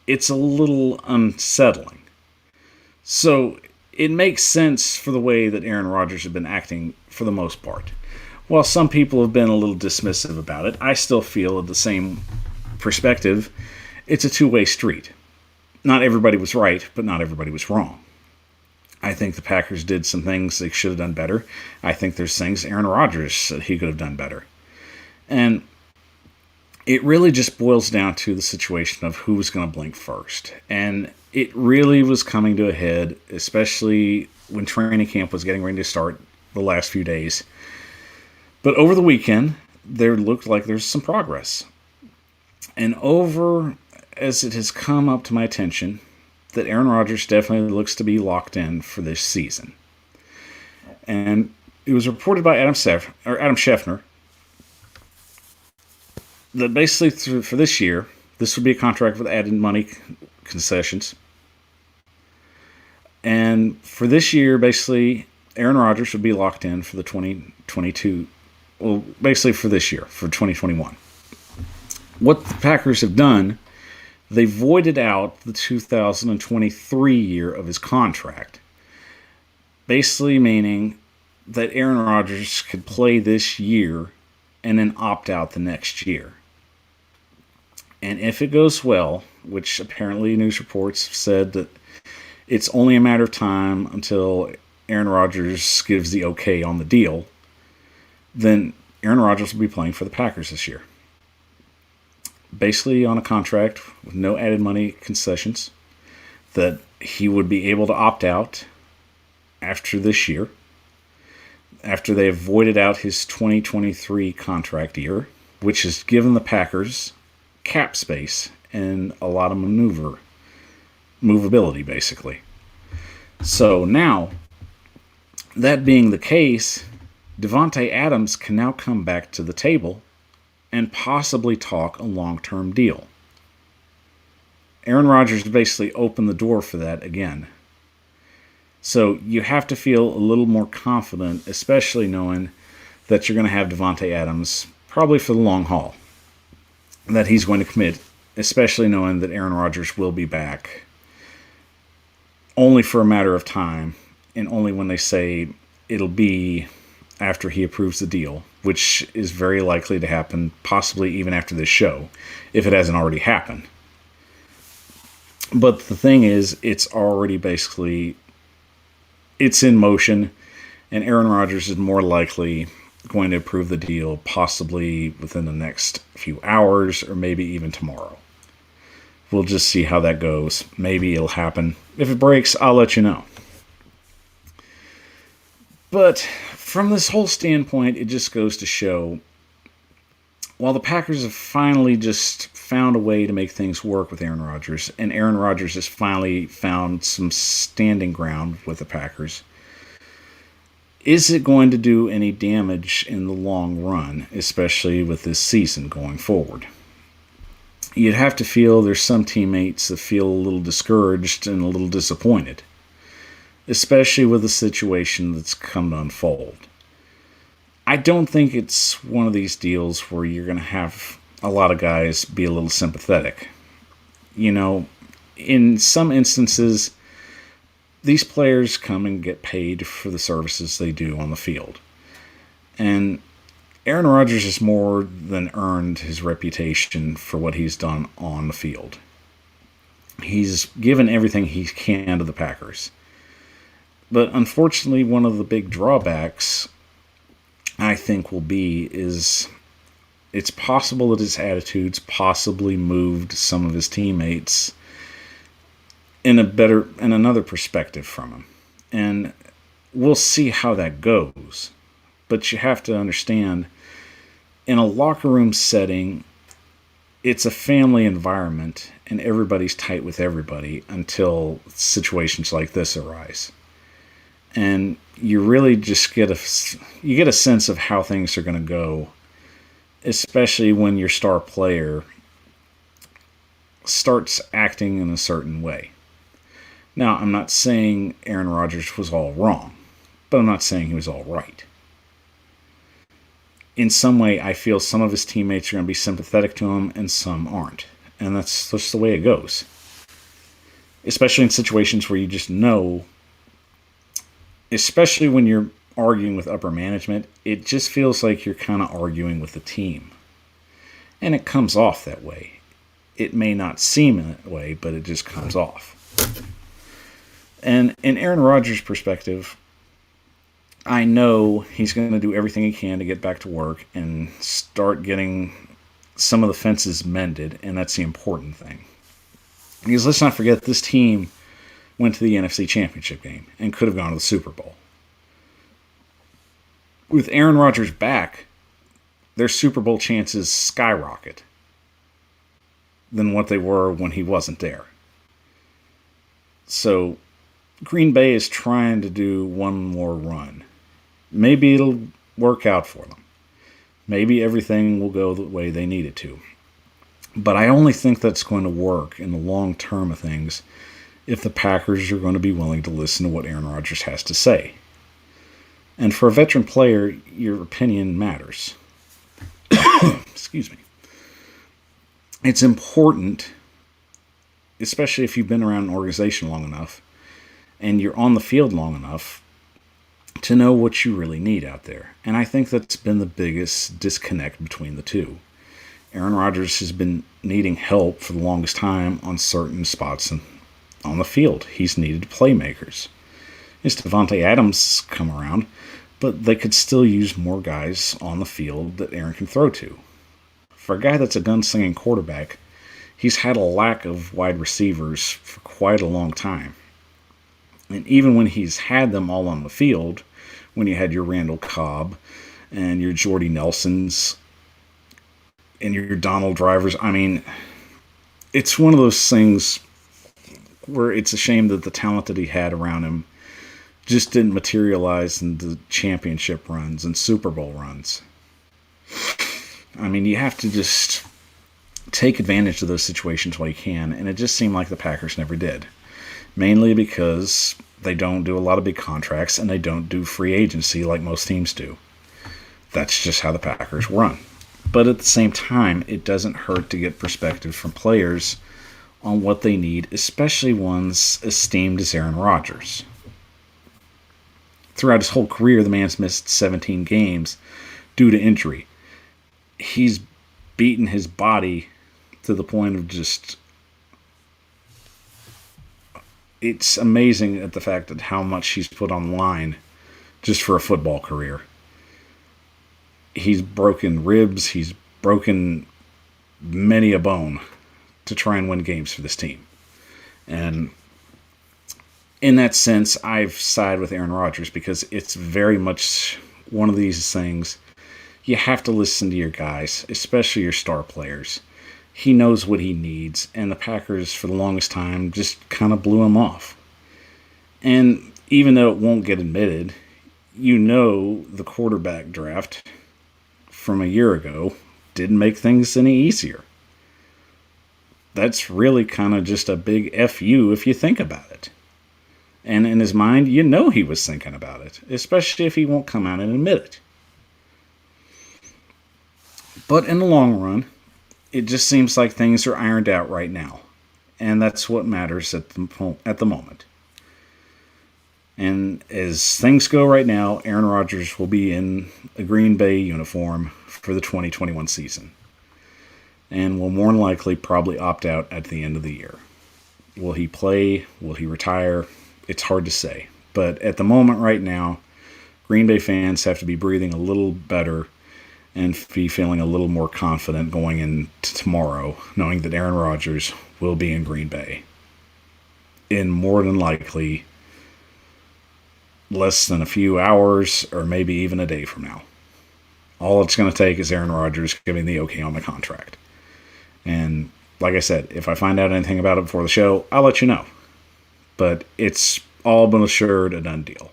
it's a little unsettling. So it makes sense for the way that Aaron Rodgers has been acting for the most part. While some people have been a little dismissive about it, I still feel at the same perspective, it's a two-way street. Not everybody was right, but not everybody was wrong. I think the Packers did some things they should have done better. I think there's things Aaron Rodgers said he could have done better. And it really just boils down to the situation of who was going to blink first. And it really was coming to a head, especially when training camp was getting ready to start the last few days. But over the weekend, there looked like there's some progress. And as it has come up to my attention, that Aaron Rodgers definitely looks to be locked in for this season. And it was reported by Adam Schefter that basically for this year, this would be a contract with added money concessions. And for this year, basically, Aaron Rodgers would be locked in for the 2022, well, basically for this year, for 2021. What the Packers have done, they voided out the 2023 year of his contract, basically meaning that Aaron Rodgers could play this year and then opt out the next year. And if it goes well, which apparently news reports have said that it's only a matter of time until Aaron Rodgers gives the okay on the deal, then Aaron Rodgers will be playing for the Packers this year. basically on a contract with no added money concessions, that he would be able to opt out after this year, after they have voided out his 2023 contract year, which has given the Packers cap space and a lot of movability, basically. So now, that being the case, Davante Adams can now come back to the table and possibly talk a long-term deal. Aaron Rodgers basically opened the door for that again. So you have to feel a little more confident, especially knowing that you're going to have Davante Adams probably for the long haul, that he's going to commit, especially knowing that Aaron Rodgers will be back only for a matter of time, and only when they say it'll be after he approves the deal, which is very likely to happen, possibly even after this show, if it hasn't already happened. But the thing is, it's already basically, it's in motion, and Aaron Rodgers is more likely going to approve the deal possibly within the next few hours or maybe even tomorrow. We'll just see how that goes. Maybe it'll happen. If it breaks, I'll let you know. But from this whole standpoint, it just goes to show, while the Packers have finally just found a way to make things work with Aaron Rodgers, and Aaron Rodgers has finally found some standing ground with the Packers, is it going to do any damage in the long run, especially with this season going forward? You'd have to feel there's some teammates that feel a little discouraged and a little disappointed, especially with the situation that's come to unfold. I don't think it's one of these deals where you're going to have a lot of guys be a little sympathetic. You know, in some instances, these players come and get paid for the services they do on the field. And Aaron Rodgers has more than earned his reputation for what he's done on the field. He's given everything he can to the Packers. But unfortunately, one of the big drawbacks, I think, will be is it's possible that his attitudes possibly moved some of his teammates in another perspective from him. And we'll see how that goes. But you have to understand, in a locker room setting, it's a family environment and everybody's tight with everybody until situations like this arise. And you really just get a sense of how things are going to go, especially when your star player starts acting in a certain way. Now, I'm not saying Aaron Rodgers was all wrong, but I'm not saying he was all right. In some way, I feel some of his teammates are going to be sympathetic to him and some aren't. And that's just the way it goes. Especially in situations where you just know, especially when you're arguing with upper management, it just feels like you're kind of arguing with the team. And it comes off that way. It may not seem that way, but it just comes off. And in Aaron Rodgers' perspective, I know he's going to do everything he can to get back to work and start getting some of the fences mended, and that's the important thing. Because let's not forget, this team went to the NFC Championship game and could have gone to the Super Bowl. With Aaron Rodgers back, their Super Bowl chances skyrocket than what they were when he wasn't there. So Green Bay is trying to do one more run. Maybe it'll work out for them. Maybe everything will go the way they need it to. But I only think that's going to work in the long term of things if the Packers are going to be willing to listen to what Aaron Rodgers has to say. And for a veteran player, your opinion matters. Excuse me. It's important, especially if you've been around an organization long enough and you're on the field long enough, to know what you really need out there. And I think that's been the biggest disconnect between the two. Aaron Rodgers has been needing help for the longest time on certain spots on the field. He's needed playmakers. Yes, Davante Adams come around, but they could still use more guys on the field that Aaron can throw to. for a guy that's a gunslinging quarterback, he's had a lack of wide receivers for quite a long time. And even when he's had them all on the field, when you had your Randall Cobb and your Jordy Nelsons and your Donald Drivers, I mean, it's one of those things where it's a shame that the talent that he had around him just didn't materialize into championship runs and Super Bowl runs. I mean, you have to just take advantage of those situations while you can, and it just seemed like the Packers never did. Mainly because they don't do a lot of big contracts, and they don't do free agency like most teams do. That's just how the Packers run. But at the same time, it doesn't hurt to get perspective from players on what they need, especially ones esteemed as Aaron Rodgers. Throughout his whole career, the man's missed 17 games due to injury. He's beaten his body to the point of just... It's amazing at the fact that how much he's put on the line just for a football career. He's broken ribs. He's broken many a bone to try and win games for this team. And in that sense, I've sided with Aaron Rodgers because it's very much one of these things. You have to listen to your guys, especially your star players. He knows what he needs, and the Packers, for the longest time, just kind of blew him off. And even though it won't get admitted, you know the quarterback draft from a year ago didn't make things any easier. That's really kind of just a big FU if you think about it. And in his mind, you know he was thinking about it, especially if he won't come out and admit it. But in the long run, it just seems like things are ironed out right now. And that's what matters at the moment. And as things go right now, Aaron Rodgers will be in a Green Bay uniform for the 2021 season. And will more than likely probably opt out at the end of the year. Will he play? Will he retire? It's hard to say. But at the moment right now, Green Bay fans have to be breathing a little better and be feeling a little more confident going into tomorrow, knowing that Aaron Rodgers will be in Green Bay in more than likely less than a few hours or maybe even a day from now. All it's going to take is Aaron Rodgers giving the okay on the contract. And like I said, if I find out anything about it before the show, I'll let you know. But it's all been assured a done deal.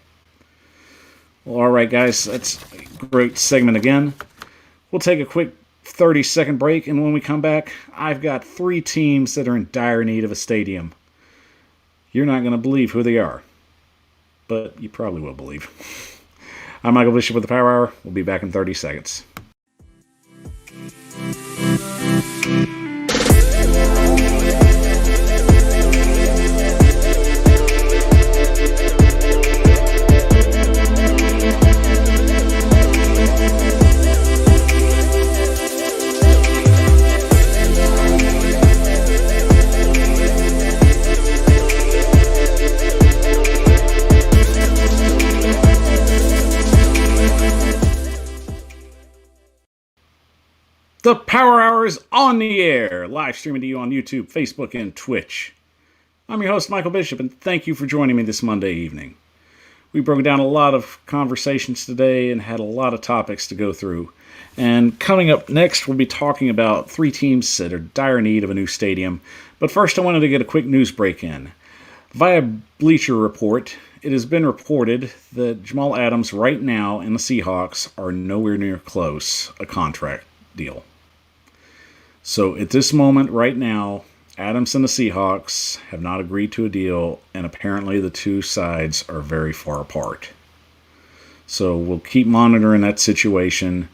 Well, all right, guys, that's a great segment again. We'll take a quick 30-second break, and when we come back, I've got 3 teams that are in dire need of a stadium. You're not going to believe who they are, but you probably will believe. I'm Michael Bishop with the Power Hour. We'll be back in 30 seconds. The Power Hour is on the air, live streaming to you on YouTube, Facebook, and Twitch. I'm your host, Michael Bishop, and thank you for joining me this Monday evening. We broke down a lot of conversations today and had a lot of topics to go through. And coming up next, we'll be talking about 3 teams that are in dire need of a new stadium. But first, I wanted to get a quick news break in. Via Bleacher Report, it has been reported that Jamal Adams right now and the Seahawks are nowhere near close a contract deal. So at this moment right now, Adams and the Seahawks have not agreed to a deal, and apparently the two sides are very far apart. So we'll keep monitoring that situation.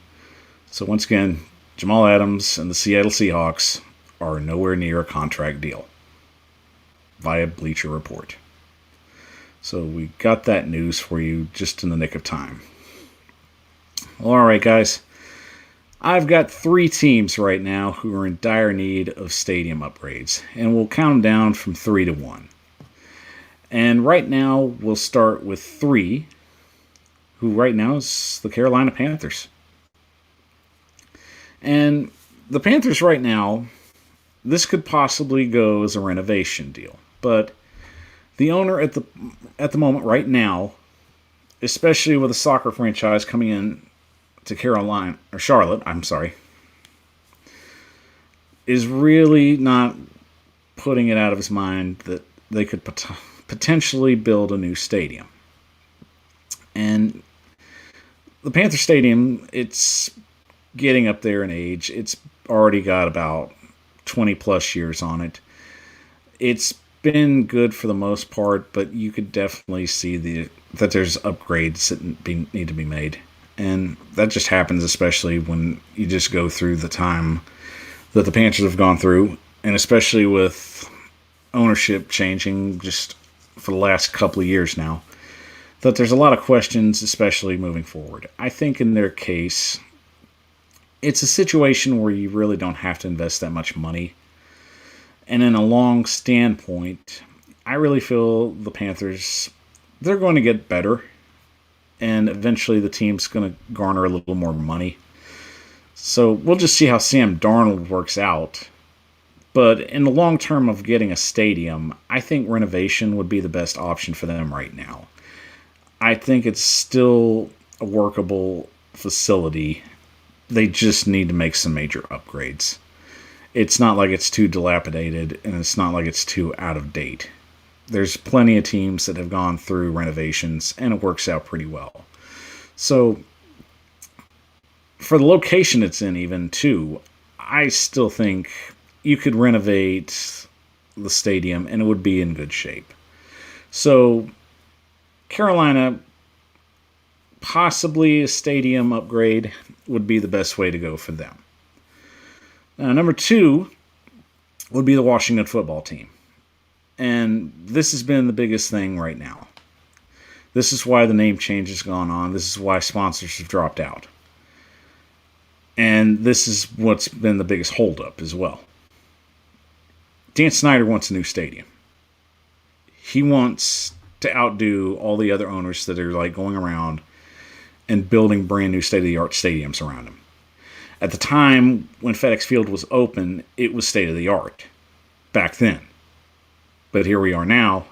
So once again, Jamal Adams and the Seattle Seahawks are nowhere near a contract deal. Via Bleacher Report. So we got that news for you just in the nick of time. All right, guys. I've got 3 teams right now who are in dire need of stadium upgrades, and we'll count them down from 3 to 1. And right now, we'll start with 3, who right now is the Carolina Panthers. And the Panthers right now, this could possibly go as a renovation deal, but the owner at the moment right now, especially with a soccer franchise coming in to Charlotte, I'm sorry, is really not putting it out of his mind that they could potentially build a new stadium. And the Panther Stadium, it's getting up there in age. It's already got about 20 plus years on it. It's been good for the most part, but you could definitely see that there's upgrades that need to be made. And that just happens, especially when you just go through the time that the Panthers have gone through, and especially with ownership changing just for the last couple of years now, that there's a lot of questions, especially moving forward. I think in their case, it's a situation where you really don't have to invest that much money. And in a long standpoint, I really feel the Panthers, they're going to get better. And eventually the team's going to garner a little more money. So we'll just see how Sam Darnold works out. But in the long term of getting a stadium, I think renovation would be the best option for them right now. I think it's still a workable facility. They just need to make some major upgrades. It's not like it's too dilapidated, and it's not like it's too out of date. There's plenty of teams that have gone through renovations, and it works out pretty well. So, for the location it's in, even too, I still think you could renovate the stadium, and it would be in good shape. So, Carolina, possibly a stadium upgrade would be the best way to go for them. Number 2 would be the Washington football team. And this has been the biggest thing right now. This is why the name change has gone on. This is why sponsors have dropped out. And this is what's been the biggest holdup as well. Dan Snyder wants a new stadium. He wants to outdo all the other owners that are like going around and building brand new state-of-the-art stadiums around him. At the time when FedEx Field was open, it was state-of-the-art back then. But here we are now,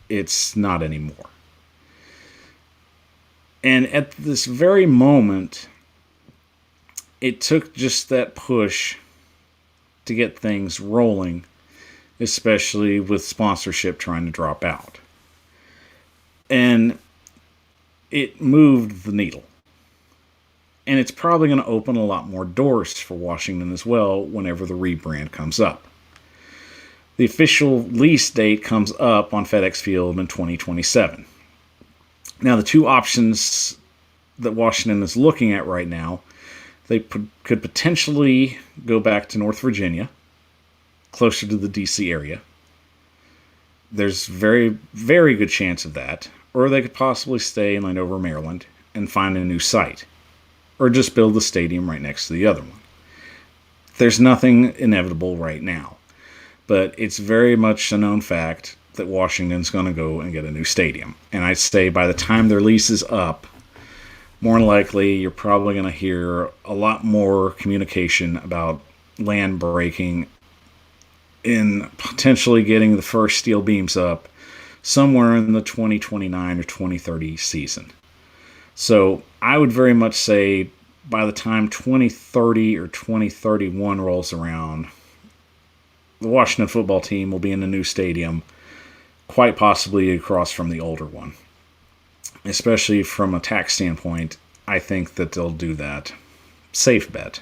it's not anymore. And at this very moment, it took just that push to get things rolling, especially with sponsorship trying to drop out. And it moved the needle. And it's probably going to open a lot more doors for Washington as well whenever the rebrand comes up. The official lease date comes up on FedEx Field in 2027. Now, the two options that Washington is looking at right now, they could potentially go back to North Virginia, closer to the D.C. area. There's very, very good chance of that. Or they could possibly stay in Landover, Maryland, and find a new site. Or just build the stadium right next to the other one. There's nothing inevitable right now. But it's very much a known fact that Washington's going to go and get a new stadium. And I'd say by the time their lease is up, more than likely you're probably going to hear a lot more communication about land breaking in potentially getting the first steel beams up somewhere in the 2029 or 2030 season. So I would very much say by the time 2030 or 2031 rolls around, the Washington football team will be in a new stadium, quite possibly across from the older one. Especially from a tax standpoint, I think that they'll do that. Safe bet.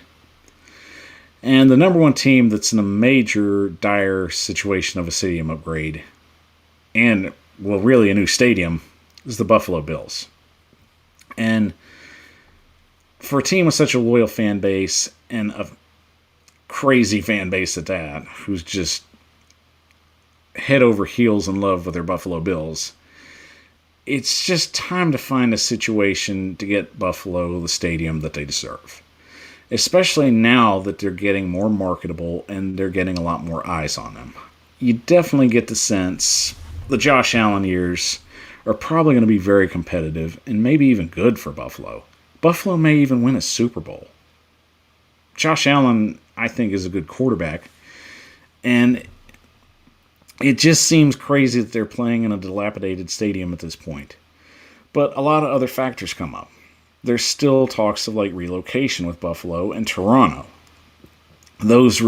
And the number one team that's in a major, dire situation of a stadium upgrade, and, well, really a new stadium, is the Buffalo Bills. And for a team with such a loyal fan base, and a crazy fan base at that, who's just head over heels in love with their Buffalo Bills, it's just time to find a situation to get Buffalo the stadium that they deserve. Especially now that they're getting more marketable and they're getting a lot more eyes on them. You definitely get the sense the Josh Allen years are probably going to be very competitive and maybe even good for Buffalo. Buffalo may even win a Super Bowl. Josh Allen, I think, is a good quarterback. And it just seems crazy that they're playing in a dilapidated stadium at this point. But a lot of other factors come up. There's still talks of like relocation with Buffalo and Toronto. Those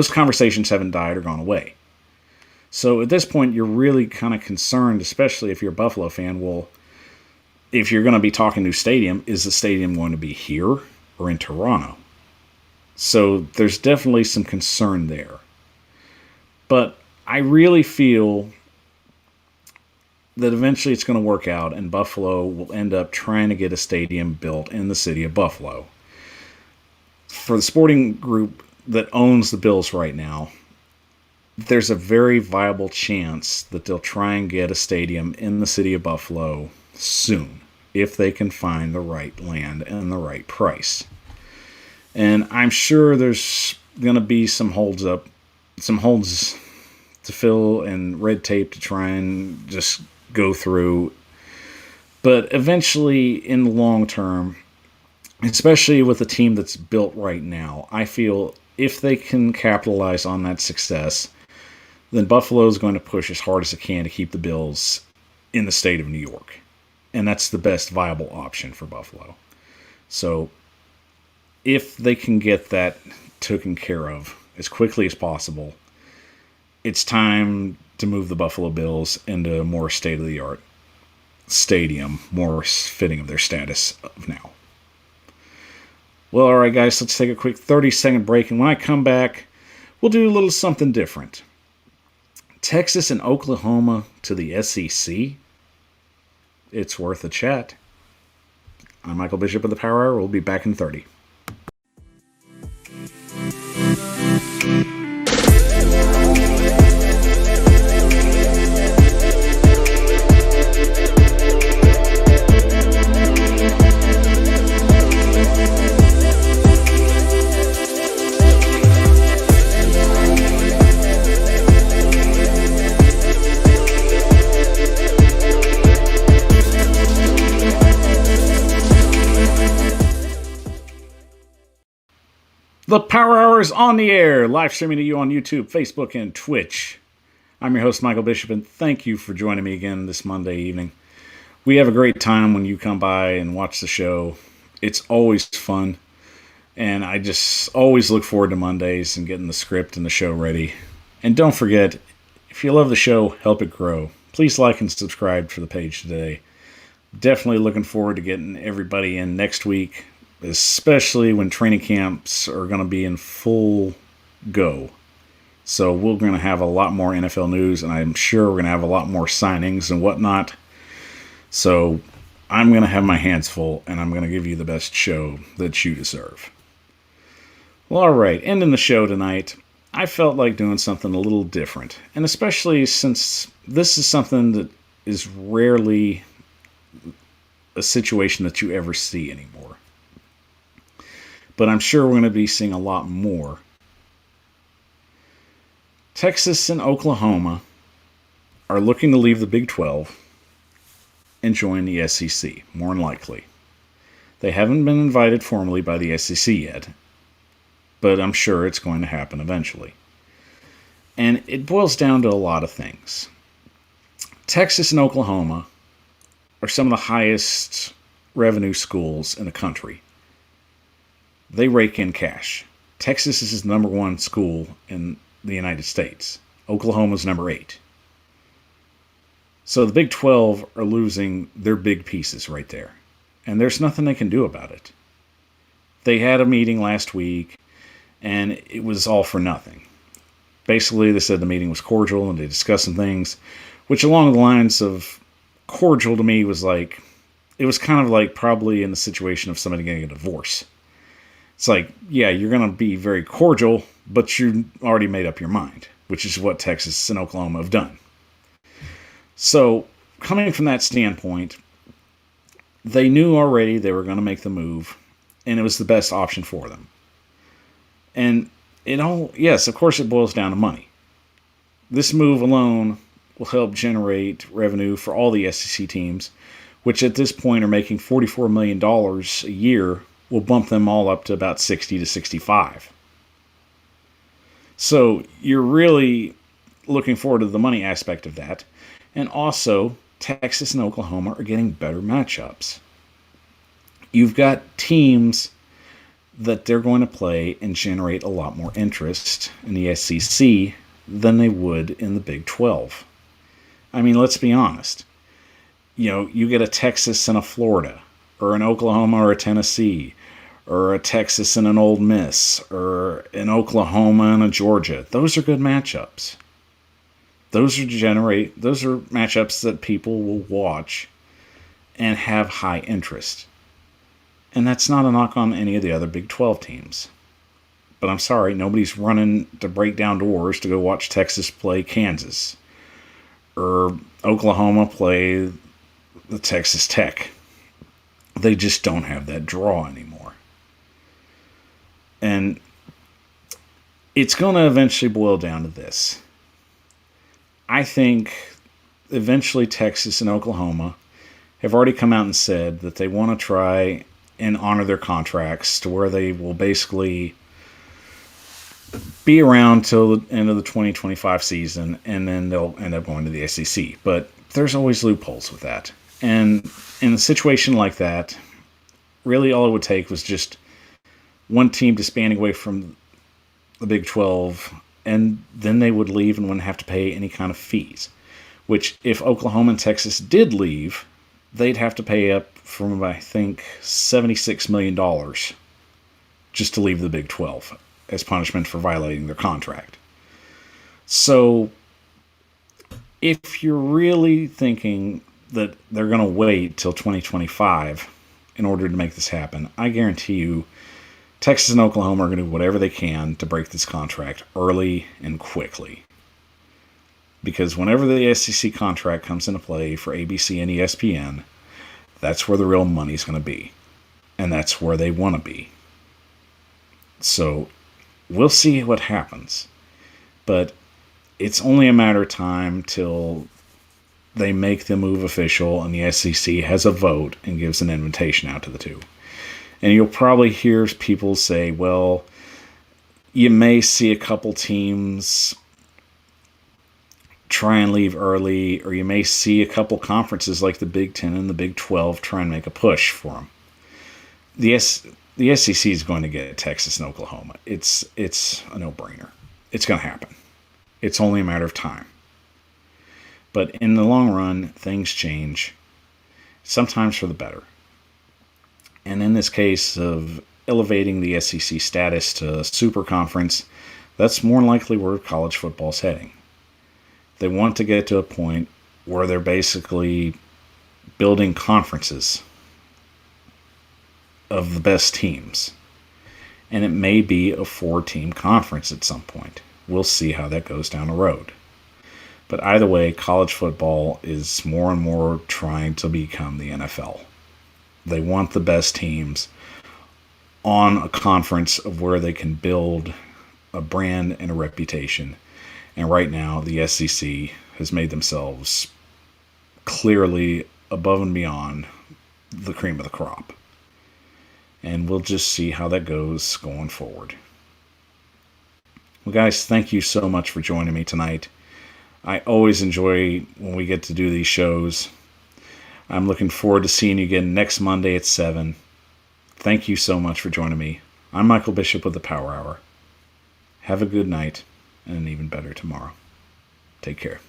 conversations haven't died or gone away. So at this point, you're really kind of concerned, especially if you're a Buffalo fan. Well, if you're going to be talking new stadium, is the stadium going to be here or in Toronto? So there's definitely some concern there. But I really feel that eventually it's going to work out and Buffalo will end up trying to get a stadium built in the city of Buffalo. For the sporting group that owns the Bills right now, there's a very viable chance that they'll try and get a stadium in the city of Buffalo soon, if they can find the right land and the right price. And I'm sure there's going to be some holds to fill and red tape to try and just go through. But eventually, in the long term, especially with the team that's built right now, I feel if they can capitalize on that success, then Buffalo is going to push as hard as it can to keep the Bills in the state of New York. And that's the best viable option for Buffalo. So if they can get that taken care of as quickly as possible, it's time to move the Buffalo Bills into a more state-of-the-art stadium, more fitting of their status of now. Well, all right, guys, let's take a quick 30-second break. And when I come back, we'll do a little something different. Texas and Oklahoma to the SEC. It's worth a chat. I'm Michael Bishop of the Power Hour. We'll be back in 30. The Power Hour is on the air, live streaming to you on YouTube, Facebook, and Twitch. I'm your host, Michael Bishop, and thank you for joining me again this Monday evening. We have a great time when you come by and watch the show. It's always fun, and I just always look forward to Mondays and getting the script and the show ready. And don't forget, if you love the show, help it grow. Please like and subscribe for the page today. Definitely looking forward to getting everybody in next week, especially when training camps are going to be in full go. So we're going to have a lot more NFL news, and I'm sure we're going to have a lot more signings and whatnot. So I'm going to have my hands full, and I'm going to give you the best show that you deserve. Well, all right, ending the show tonight, I felt like doing something a little different, and especially since this is something that is rarely a situation that you ever see anymore. But I'm sure we're going to be seeing a lot more. Texas and Oklahoma are looking to leave the Big 12 and join the SEC, more than likely. They haven't been invited formally by the SEC yet, but I'm sure it's going to happen eventually. And it boils down to a lot of things. Texas and Oklahoma are some of the highest revenue schools in the country. They rake in cash. Texas is the number one school in the United States. Oklahoma's number 8. So the Big 12 are losing their big pieces right there. And there's nothing they can do about it. They had a meeting last week, and it was all for nothing. Basically, they said the meeting was cordial, and they discussed some things, which along the lines of cordial to me was like, it was kind of like probably in the situation of somebody getting a divorce. It's like, yeah, you're going to be very cordial, but you already made up your mind, which is what Texas and Oklahoma have done. So, coming from that standpoint, they knew already they were going to make the move, and it was the best option for them. And yes, of course it boils down to money. This move alone will help generate revenue for all the SEC teams, which at this point are making $44 million a year will bump them all up to about 60 to 65. So you're really looking forward to the money aspect of that. And also, Texas and Oklahoma are getting better matchups. You've got teams that they're going to play and generate a lot more interest in the SEC than they would in the Big 12. I mean, let's be honest. You get a Texas and a Florida, or an Oklahoma or a Tennessee, or a Texas and an Ole Miss, or an Oklahoma and a Georgia. Those are good matchups. Those are matchups that people will watch and have high interest. And that's not a knock on any of the other Big 12 teams. But I'm sorry, nobody's running to break down doors to go watch Texas play Kansas, or Oklahoma play the Texas Tech. They just don't have that draw anymore. And it's going to eventually boil down to this. I think eventually Texas and Oklahoma have already come out and said that they want to try and honor their contracts to where they will basically be around till the end of the 2025 season, and then they'll end up going to the SEC. But there's always loopholes with that. And in a situation like that, really all it would take was just one team disbanding away from the Big 12, and then they would leave and wouldn't have to pay any kind of fees. Which, if Oklahoma and Texas did leave, they'd have to pay up from, I think, $76 million just to leave the Big 12 as punishment for violating their contract. So, if you're really thinking that they're going to wait till 2025 in order to make this happen, I guarantee you Texas and Oklahoma are going to do whatever they can to break this contract early and quickly. Because whenever the SEC contract comes into play for ABC and ESPN, that's where the real money's going to be. And that's where they want to be. So, we'll see what happens. But it's only a matter of time till they make the move official and the SEC has a vote and gives an invitation out to the two. And you'll probably hear people say, well, you may see a couple teams try and leave early, or you may see a couple conferences like the Big 10 and the Big 12 try and make a push for them. The SEC is going to get Texas and Oklahoma. It's a no-brainer. It's going to happen. It's only a matter of time. But in the long run, things change, sometimes for the better. And in this case of elevating the SEC status to super conference, that's more likely where college football's heading. They want to get to a point where they're basically building conferences of the best teams. And it may be a 4-team conference at some point. We'll see how that goes down the road. But either way, college football is more and more trying to become the NFL. They want the best teams on a conference of where they can build a brand and a reputation. And right now, the SEC has made themselves clearly above and beyond the cream of the crop. And we'll just see how that goes going forward. Well, guys, thank you so much for joining me tonight. I always enjoy when we get to do these shows. I'm looking forward to seeing you again next Monday at 7. Thank you so much for joining me. I'm Michael Bishop with the Power Hour. Have a good night and an even better tomorrow. Take care.